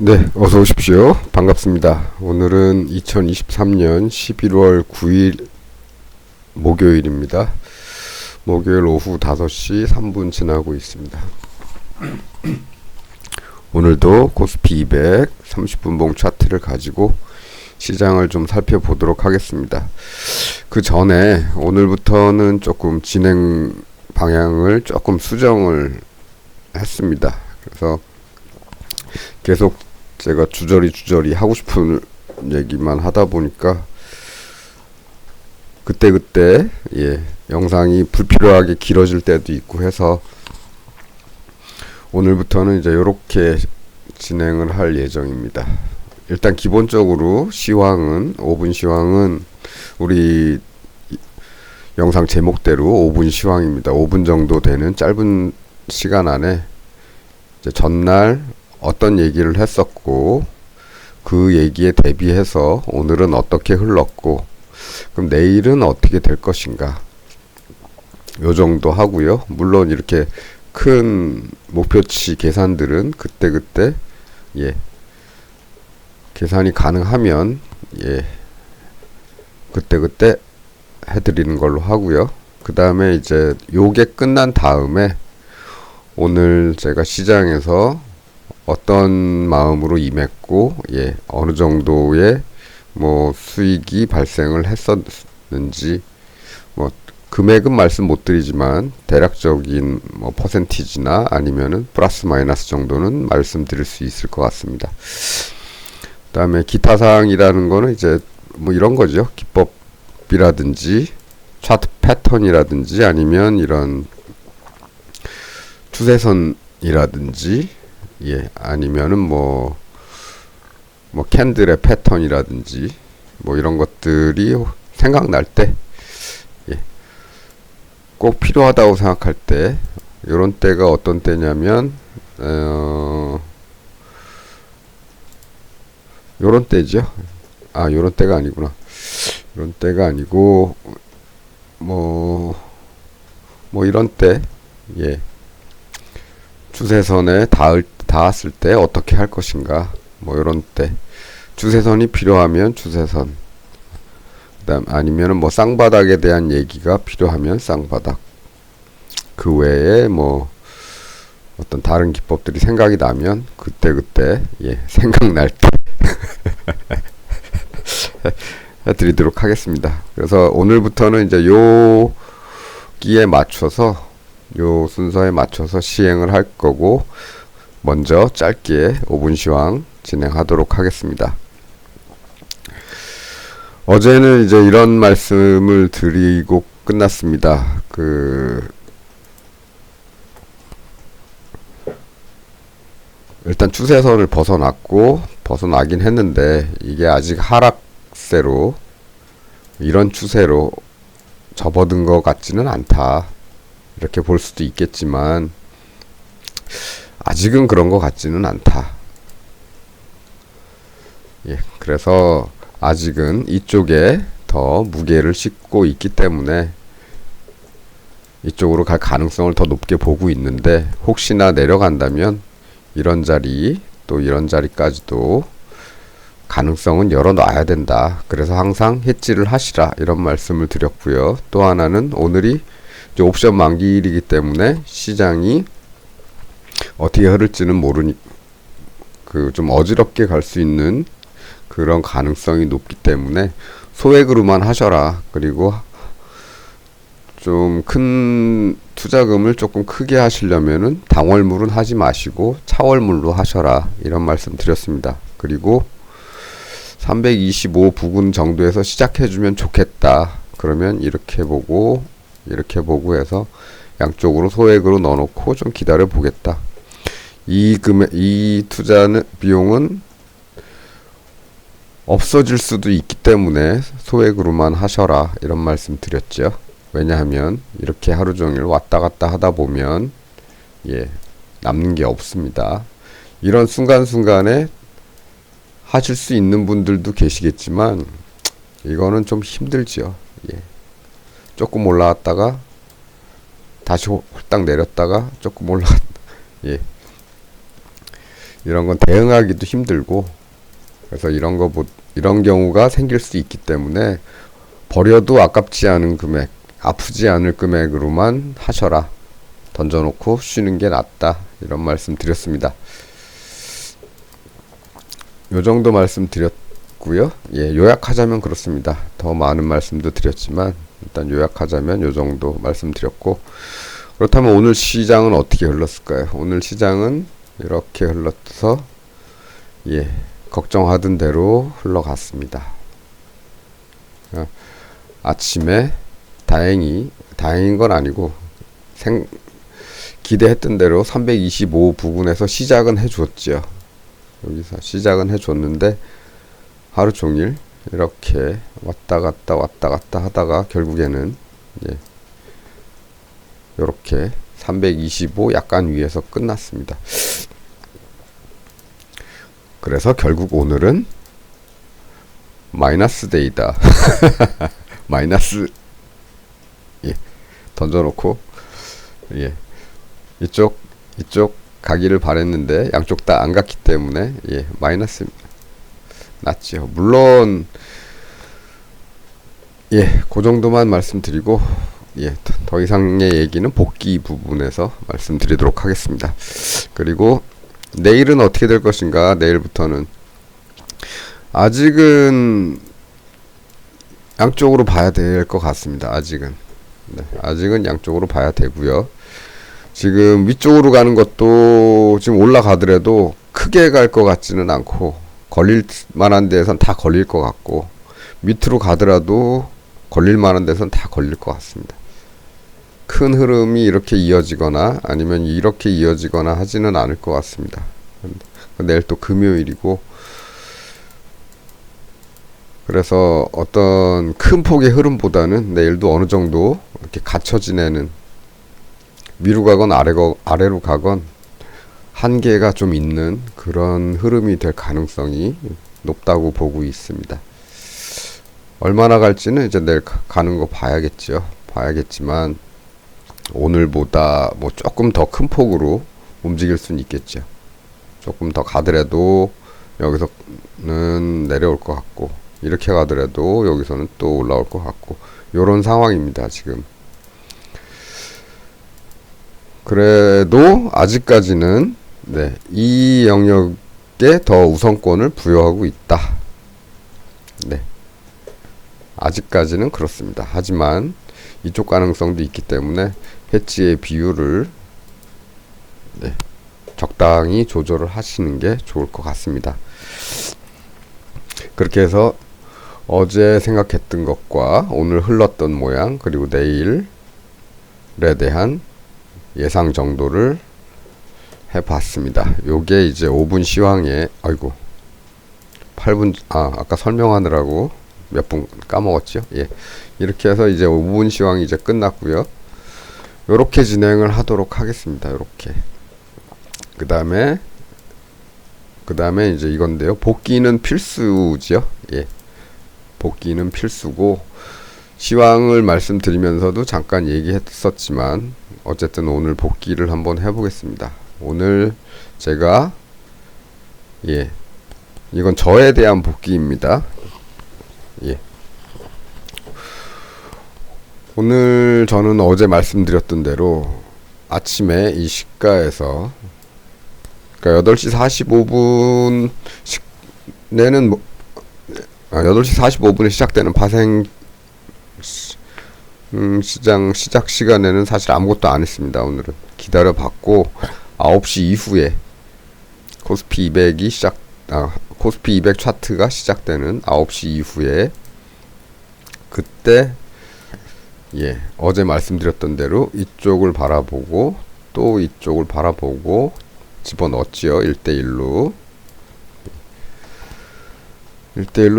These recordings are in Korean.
네, 어서 오십시오. 반갑습니다. 오늘은 2023년 11월 9일 목요일입니다. 목요일 오후 5시 3분 지나고 있습니다. 오늘도 코스피 200 30분봉 차트를 가지고 시장을 좀 살펴보도록 하겠습니다. 그 전에 오늘부터는 조금 진행 방향을 조금 수정을 했습니다. 그래서 계속 제가 주저리 하고 싶은 얘기만 하다 보니까 그때그때 영상이 불필요하게 길어질 때도 있고 해서 오늘부터는 이제 요렇게 진행을 할 예정입니다. 일단 기본적으로 시황은 5분 시황은 우리 영상 제목대로 5분 시황입니다. 5분 정도 되는 짧은 시간 안에 이제 전날 어떤 얘기를 했었고 그 얘기에 대비해서 오늘은 어떻게 흘렀고 그럼 내일은 어떻게 될 것인가 요 정도 하고요. 물론 이렇게 큰 목표치 계산들은 그때그때 계산이 가능하면 그때그때 해드리는 걸로 하고요. 그 다음에 이제 요게 끝난 다음에 오늘 제가 시장에서 어떤 마음으로 임했고 어느 정도의 뭐 수익이 발생을 했었는지 뭐 금액은 말씀 못 드리지만 대략적인 뭐 퍼센티지나 아니면은 플러스 마이너스 정도는 말씀드릴 수 있을 것 같습니다. 그다음에 기타 사항이라는 거는 이제 뭐 이런 거죠. 기법이라든지 차트 패턴이라든지 아니면 이런 추세선이라든지 아니면은 뭐 캔들의 패턴이라든지 뭐 이런 것들이 생각날 때 꼭 필요하다고 생각할 때 요런 때가 어떤 때냐면 요런 때죠. 요런 때가 아니구나. 요런 때가 아니고 뭐 이런 때 추세선에 닿았을 때 어떻게 할 것인가 뭐 요런 때 추세선이 필요하면 추세선 그다음 아니면은 뭐 쌍바닥에 대한 얘기가 필요하면 쌍바닥 그 외에 뭐 어떤 다른 기법들이 생각이 나면 그때 생각날 때 해드리도록 하겠습니다. 그래서 오늘부터는 이제 여기에 맞춰서 요 순서에 맞춰서 시행을 할 거고 먼저 짧게 5분 시황 진행하도록 하겠습니다. 어제는 이제 이런 말씀을 드리고 끝났습니다. 일단 추세선을 벗어나긴 했는데 이게 아직 하락세로 이런 추세로 접어든 것 같지는 않다. 이렇게 볼 수도 있겠지만 아직은 그런 것 같지는 않다. 그래서 아직은 이쪽에 더 무게를 싣고 있기 때문에 이쪽으로 갈 가능성을 더 높게 보고 있는데 혹시나 내려간다면 이런 자리 또 이런 자리까지도 가능성은 열어놔야 된다. 그래서 항상 해지를 하시라 이런 말씀을 드렸고요. 또 하나는 오늘이 옵션 만기일이기 때문에 시장이 어떻게 흐를지는 모르니 좀 어지럽게 갈 수 있는 그런 가능성이 높기 때문에 소액으로만 하셔라. 그리고 좀 큰 투자금을 조금 크게 하시려면은 당월물은 하지 마시고 차월물로 하셔라. 이런 말씀 드렸습니다. 그리고 325 부근 정도에서 시작해주면 좋겠다. 그러면 이렇게 보고 해서 양쪽으로 소액으로 넣어놓고 좀 기다려 보겠다. 이 투자는 비용은 없어질 수도 있기 때문에 소액으로만 하셔라 이런 말씀 드렸죠. 왜냐하면 이렇게 하루 종일 왔다 갔다 하다 보면 남는 게 없습니다. 이런 순간순간에 하실 수 있는 분들도 계시겠지만 이거는 좀 힘들죠. 조금 올라왔다가 다시 홀딱 내렸다가 조금 올라갔 이런 건 대응하기도 힘들고, 그래서 이런 경우가 생길 수 있기 때문에 버려도 아깝지 않은 금액, 아프지 않을 금액으로만 하셔라. 던져놓고 쉬는 게 낫다. 이런 말씀 드렸습니다. 요 정도 말씀 드렸고요. 예, 요약하자면 그렇습니다. 더 많은 말씀도 드렸지만 일단 요약하자면 요 정도 말씀드렸고, 그렇다면 오늘 시장은 어떻게 흘렀을까요? 오늘 시장은 이렇게 흘러서 예, 걱정하던 대로 흘러갔습니다. 아침에 다행인 건 아니고 기대했던 대로 325 부근에서 시작은 해줬죠. 여기서 시작은 해줬는데 하루 종일 이렇게 왔다 갔다 하다가 결국에는 예, 이렇게 325 약간 위에서 끝났습니다. 그래서 결국 오늘은 마이너스 데이다. 마이너스 예, 던져놓고 예, 이쪽 가기를 바랬는데 양쪽 다 안 갔기 때문에 예, 마이너스 났죠. 물론 예, 그 정도만 말씀드리고 예, 더 이상의 얘기는 복귀 부분에서 말씀드리도록 하겠습니다. 그리고 내일은 어떻게 될 것인가? 내일부터는 아직은 양쪽으로 봐야 될 것 같습니다. 아직은 아직은 양쪽으로 봐야 되고요. 지금 위쪽으로 가는 것도 지금 올라가더라도 크게 갈 것 같지는 않고, 걸릴 만한 데선 다 걸릴 것 같고, 밑으로 가더라도 걸릴 만한 데선 다 걸릴 것 같습니다. 큰 흐름이 이렇게 이어지거나 아니면 이렇게 이어지거나 하지는 않을 것 같습니다. 내일 또 금요일이고, 그래서 어떤 큰 폭의 흐름보다는 내일도 어느 정도 이렇게 갇혀 지내는, 위로 가건 아래로 가건 한계가 좀 있는 그런 흐름이 될 가능성이 높다고 보고 있습니다. 얼마나 갈지는 이제 내일 가는 거 봐야겠죠. 봐야겠지만 오늘보다 뭐 조금 더 큰 폭으로 움직일 수는 있겠죠. 조금 더 가더라도 여기서는 내려올 것 같고, 이렇게 가더라도 여기서는 또 올라올 것 같고, 요런 상황입니다. 지금 그래도 아직까지는 네, 이 영역에 더 우선권을 부여하고 있다. 네, 아직까지는 그렇습니다. 하지만 이쪽 가능성도 있기 때문에 해치의 비율을 네, 적당히 조절을 하시는 게 좋을 것 같습니다. 그렇게 해서 어제 생각했던 것과 오늘 흘렀던 모양, 그리고 내일에 대한 예상 정도를 해봤습니다. 요게 이제 5분 시황에, 아이고 8분, 아까 설명하느라고 몇 분 까먹었죠. 예, 이렇게 해서 이제 5분 시황이 이제 끝났고요. 요렇게 진행을 하도록 하겠습니다. 요렇게. 그 다음에 이제 이건데요. 복귀는 필수지요. 예, 복귀는 필수고, 시황을 말씀드리면서도 잠깐 얘기했었지만 어쨌든 오늘 복귀를 한번 해보겠습니다. 오늘 제가 예, 이건 저에 대한 복귀입니다. 예, 오늘 저는 어제 말씀드렸던 대로 아침에 이 시가에서, 그러니까 8시 45분 내는 8시 45분에 시작되는 파생 시작 시간에는 사실 아무것도 안 했습니다. 오늘은 기다려 봤고, 9시 이후에 코스피 200이 코스피 200 차트가 시작되는 9시 이후에, 그때 예, 어제 말씀드렸던 대로 이쪽을 바라보고 또 이쪽을 바라보고 집어넣었지요. 1대1로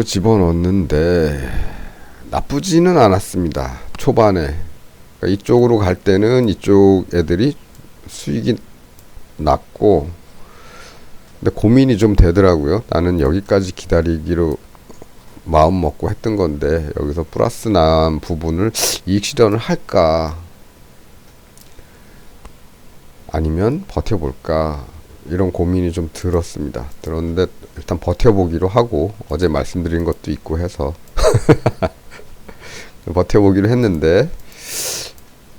집어넣었는데 나쁘지는 않았습니다. 초반에. 그러니까 이쪽으로 갈 때는 이쪽 애들이 수익이 났고, 근데 고민이 좀 되더라고요. 나는 여기까지 기다리기로 마음 먹고 했던 건데 여기서 플러스 난 부분을 이익 실현을 할까, 아니면 버텨볼까. 이런 고민이 좀 들었습니다. 들었는데 일단 버텨보기로 하고 어제 말씀드린 것도 있고 해서 버텨보기로 했는데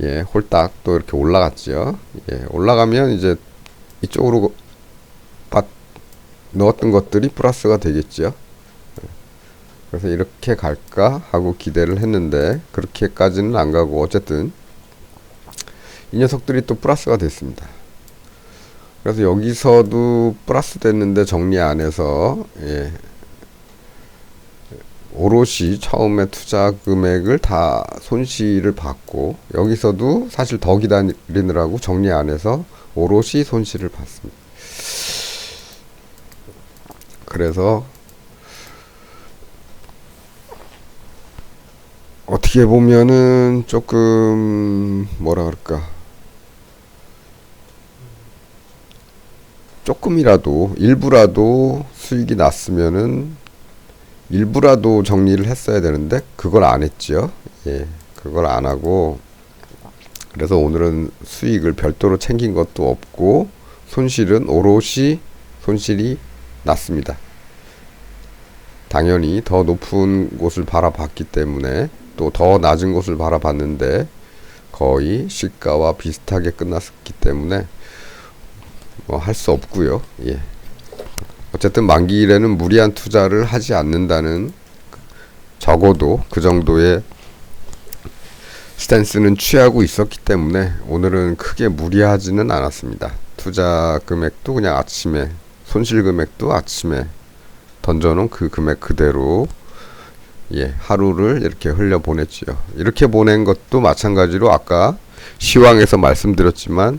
예, 홀딱 또 이렇게 올라갔죠. 예, 올라가면 이제 이쪽으로 넣었던 것들이 플러스가 되겠죠. 그래서 이렇게 갈까 하고 기대를 했는데 그렇게까지는 안 가고 어쨌든 이 녀석들이 또 플러스가 됐습니다. 그래서 여기서도 플러스 됐는데 정리 안 해서 예, 오롯이 처음에 투자 금액을 다 손실을 받고 여기서도 사실 더 기다리느라고 정리 안 해서 오롯이 손실을 받습니다. 그래서 어떻게 보면은 조금 뭐라 그럴까, 조금이라도 일부라도 수익이 났으면은 일부라도 정리를 했어야 되는데 그걸 안 했죠. 예, 그걸 안 하고 그래서 오늘은 수익을 별도로 챙긴 것도 없고 손실은 오롯이 손실이 났습니다. 당연히 더 높은 곳을 바라봤기 때문에 또 더 낮은 곳을 바라봤는데 거의 시가와 비슷하게 끝났기 때문에 뭐 할 수 없고요. 예. 어쨌든 만기일에는 무리한 투자를 하지 않는다는, 적어도 그 정도의 스탠스는 취하고 있었기 때문에 오늘은 크게 무리하지는 않았습니다. 투자 금액도 그냥 아침에, 손실 금액도 아침에 던져놓은 그 금액 그대로 예, 하루를 이렇게 흘려보냈지요. 이렇게 보낸 것도 마찬가지로 아까 시황에서 말씀드렸지만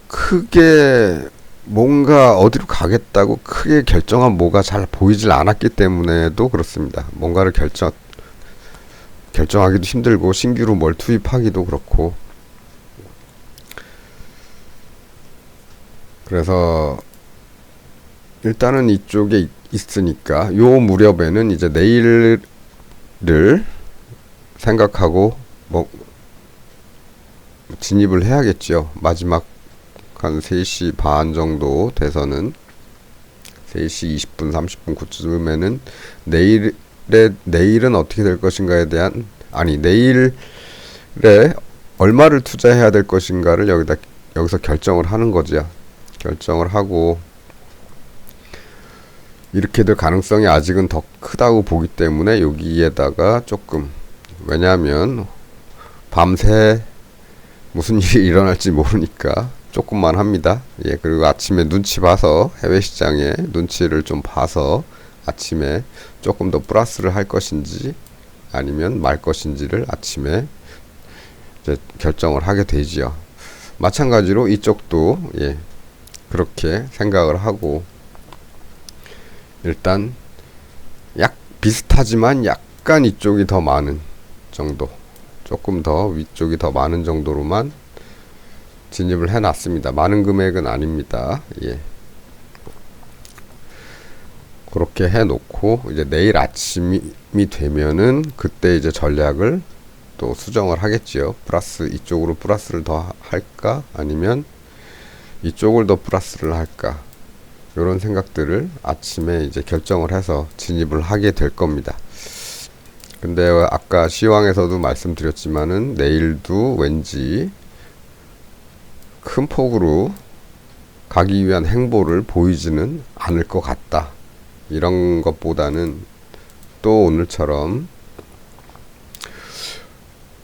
크게 뭔가 어디로 가겠다고 크게 결정한 뭐가 잘 보이질 않았기 때문에도 그렇습니다. 뭔가를 결정하기도 힘들고 신규로 뭘 투입하기도 그렇고, 그래서 일단은 이쪽에 있으니까 요 무렵에는 이제 내일을 생각하고 뭐 진입을 해야겠죠. 마지막 한 3시 반 정도 돼서는 3시 20분 30분 그쯤에는 내일은 어떻게 될 것인가에 대한, 아니 내일에 얼마를 투자해야 될 것인가를 여기서 결정을 하는 거죠. 결정을 하고 이렇게 될 가능성이 아직은 더 크다고 보기 때문에 여기에다가 조금, 왜냐하면 밤새 무슨 일이 일어날지 모르니까 조금만 합니다. 예, 그리고 아침에 눈치 봐서 해외 시장에 눈치를 좀 봐서 아침에 조금 더 플러스를 할 것인지 아니면 말 것인지를 아침에 이제 결정을 하게 되지요. 마찬가지로 이쪽도 예, 그렇게 생각을 하고 일단 비슷하지만 약간 이쪽이 더 많은 정도, 조금 더 위쪽이 더 많은 정도로만 진입을 해놨습니다. 많은 금액은 아닙니다. 예. 그렇게 해놓고 이제 내일 아침이 되면은 그때 이제 전략을 또 수정을 하겠지요. 플러스, 이쪽으로 플러스를 더 할까 아니면 이쪽을 더 플러스를 할까, 이런 생각들을 아침에 이제 결정을 해서 진입을 하게 될 겁니다. 근데 아까 시황에서도 말씀드렸지만은 내일도 왠지 큰 폭으로 가기 위한 행보를 보이지는 않을 것 같다. 이런 것보다는 또 오늘처럼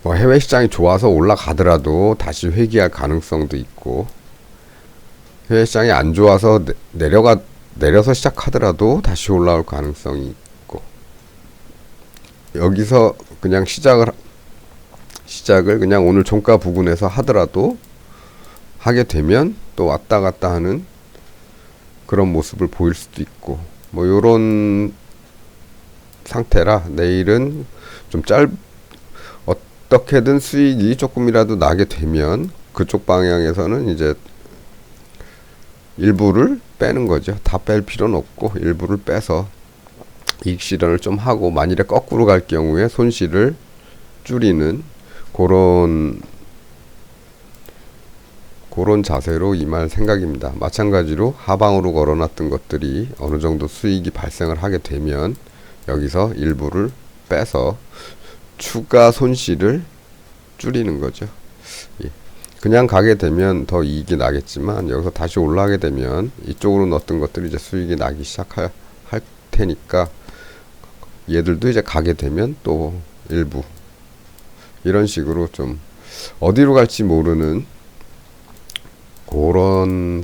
뭐 해외 시장이 좋아서 올라가더라도 다시 회귀할 가능성도 있고, 해외 시장이 안 좋아서 내려서 시작하더라도 다시 올라올 가능성이 있고, 여기서 그냥 시작을 그냥 오늘 종가 부근에서 하더라도 하게 되면 또 왔다 갔다 하는 그런 모습을 보일 수도 있고, 뭐 요런 상태라 내일은 좀 어떻게든 수익이 조금이라도 나게 되면 그쪽 방향에서는 이제 일부를 빼는 거죠. 다 뺄 필요는 없고 일부를 빼서 이익 실현을 좀 하고, 만일에 거꾸로 갈 경우에 손실을 줄이는 그런 그런 자세로 임할 생각입니다. 마찬가지로 하방으로 걸어놨던 것들이 어느 정도 수익이 발생을 하게 되면 여기서 일부를 빼서 추가 손실을 줄이는 거죠. 예. 그냥 가게 되면 더 이익이 나겠지만 여기서 다시 올라가게 되면 이쪽으로 넣었던 것들이 이제 수익이 나기 시작할 테니까 얘들도 이제 가게 되면 또 일부 이런 식으로 좀 어디로 갈지 모르는 그런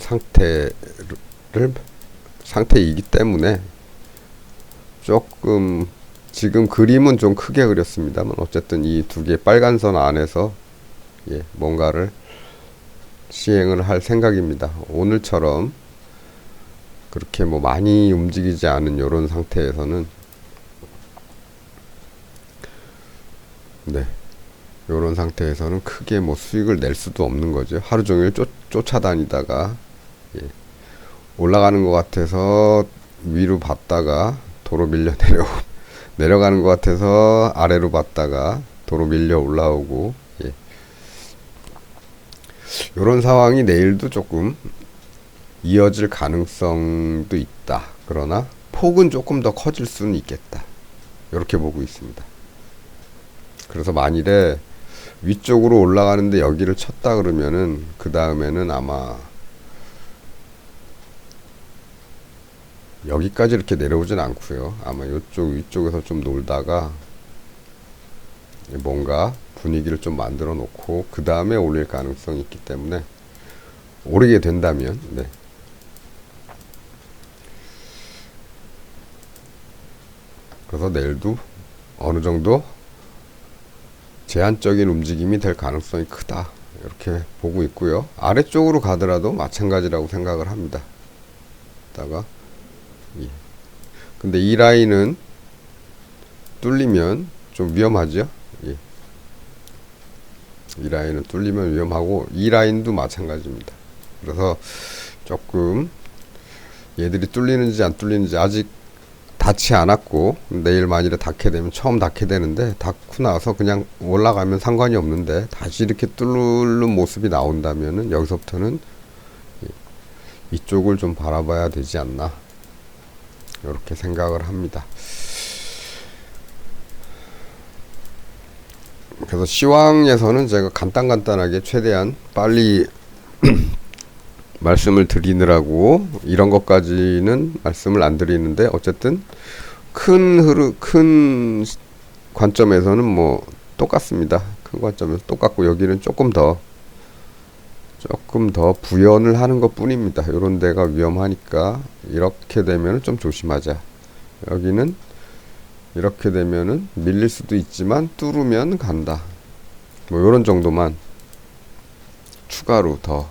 상태이기 때문에 조금 지금 그림은 좀 크게 그렸습니다만 어쨌든 이 두 개의 빨간 선 안에서 뭔가를 시행을 할 생각입니다. 오늘처럼 그렇게 뭐 많이 움직이지 않은 이런 상태에서는 이런 상태에서는 크게 뭐 수익을 낼 수도 없는 거죠. 하루 종일 쫓아다니다가 올라가는 것 같아서 위로 봤다가 도로 밀려 내려가는 것 같아서 아래로 봤다가 도로 밀려 올라오고 이런 상황이 내일도 조금 이어질 가능성도 있다. 그러나 폭은 조금 더 커질 수는 있겠다. 이렇게 보고 있습니다. 그래서 만일에 위쪽으로 올라가는데 여기를 쳤다 그러면은 그 다음에는 아마 여기까지 이렇게 내려오진 않고요. 아마 위쪽에서 좀 놀다가 뭔가 분위기를 좀 만들어 놓고 그 다음에 올릴 가능성이 있기 때문에 오르게 된다면 그래서 내일도 어느 정도 제한적인 움직임이 될 가능성이 크다 이렇게 보고 있고요. 아래쪽으로 가더라도 마찬가지라고 생각을 합니다. 근데 이 라인은 뚫리면 좀 위험하죠. 이 라인은 뚫리면 위험하고 이 라인도 마찬가지입니다. 그래서 조금 얘들이 뚫리는지 안 뚫리는지 아직 닿지 않았고 내일 만일에 닿게 되면 처음 닿게 되는데 닿고 나서 그냥 올라가면 상관이 없는데 다시 이렇게 뚫는 모습이 나온다면은 여기서부터는 이쪽을 좀 바라봐야 되지 않나 이렇게 생각을 합니다. 그래서 시황에서는 제가 간단하게 최대한 빨리 말씀을 드리느라고 이런 것까지는 말씀을 안 드리는데 어쨌든 큰 관점에서는 뭐 똑같습니다. 큰 관점에서 똑같고 여기는 조금 더 부연을 하는 것 뿐입니다. 이런 데가 위험하니까 이렇게 되면 좀 조심하자. 여기는 이렇게 되면은 밀릴 수도 있지만 뚫으면 간다. 뭐 이런 정도만 추가로 더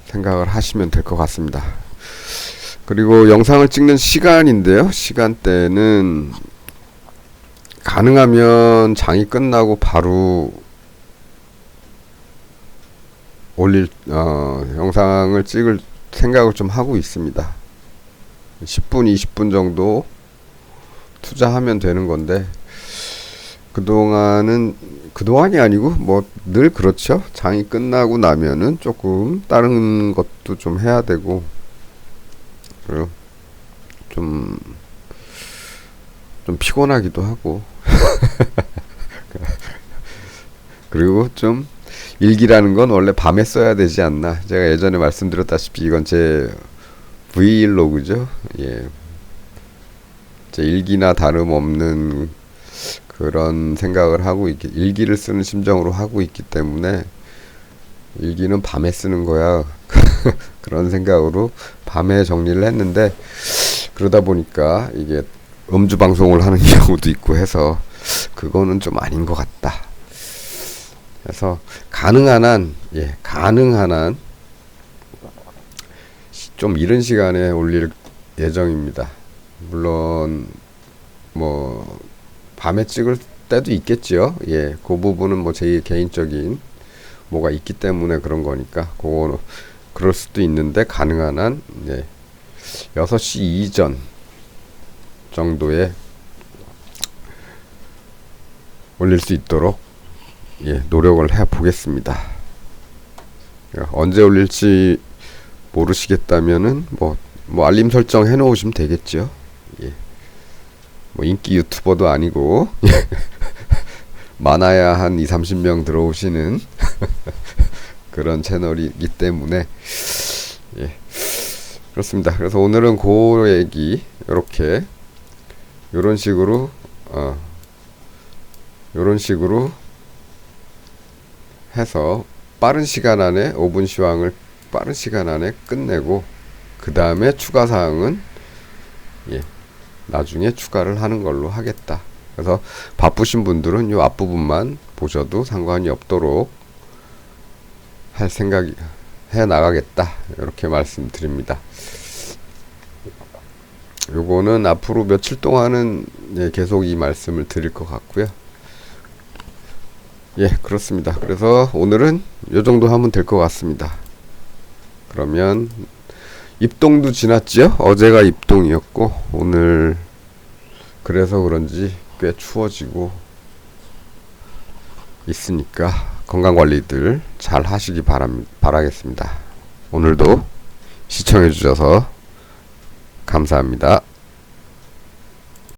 생각을 하시면 될 것 같습니다. 그리고 영상을 찍는 시간인데요. 시간대는 가능하면 장이 끝나고 바로 영상을 찍을 생각을 좀 하고 있습니다. 10분, 20분 정도 투자하면 되는 건데 그동안이 아니고 뭐 늘 그렇죠. 장이 끝나고 나면은 조금 다른 것도 좀 해야 되고 그리고 좀 피곤하기도 하고 그리고 좀 일기라는 건 원래 밤에 써야 되지 않나. 제가 예전에 말씀드렸다시피 이건 제 브이로그죠. 제 일기나 다름없는 그런 생각을 하고 일기를 쓰는 심정으로 하고 있기 때문에 일기는 밤에 쓰는 거야. 그런 생각으로 밤에 정리를 했는데 그러다 보니까 이게 음주 방송을 하는 경우도 있고 해서 그거는 좀 아닌 것 같다. 그래서 가능한 한 좀 이른 시간에 올릴 예정입니다. 물론 뭐 밤에 찍을 때도 있겠죠. 그 부분은 뭐 제 개인적인 뭐가 있기 때문에 그런 거니까 그거는 그럴 수도 있는데 가능한 한 6시 이전 정도에 올릴 수 있도록 노력을 해 보겠습니다. 언제 올릴지 모르시겠다면은 뭐 알림 설정 해 놓으시면 되겠죠. 예. 뭐 인기 유튜버도 아니고 많아야 한 2, 30명 들어오시는 그런 채널이기 때문에 예. 그렇습니다. 그래서 오늘은 그 얘기 요런 식으로 요런 식으로 해서 빠른 시간 안에 5분 시황을 빠른 시간 안에 끝내고 그 다음에 추가 사항은 나중에 추가를 하는 걸로 하겠다. 그래서 바쁘신 분들은 요 앞부분만 보셔도 상관이 없도록 할 생각이 해 나가겠다. 이렇게 말씀드립니다. 요거는 앞으로 며칠 동안은 계속 이 말씀을 드릴 것 같고요. 예, 그렇습니다. 그래서 오늘은 요 정도 하면 될 것 같습니다. 그러면 입동도 지났지요? 어제가 입동이었고 오늘 그래서 그런지 꽤 추워지고 있으니까 건강관리들 잘 하시기 바라겠습니다. 오늘도 시청해 주셔서 감사합니다.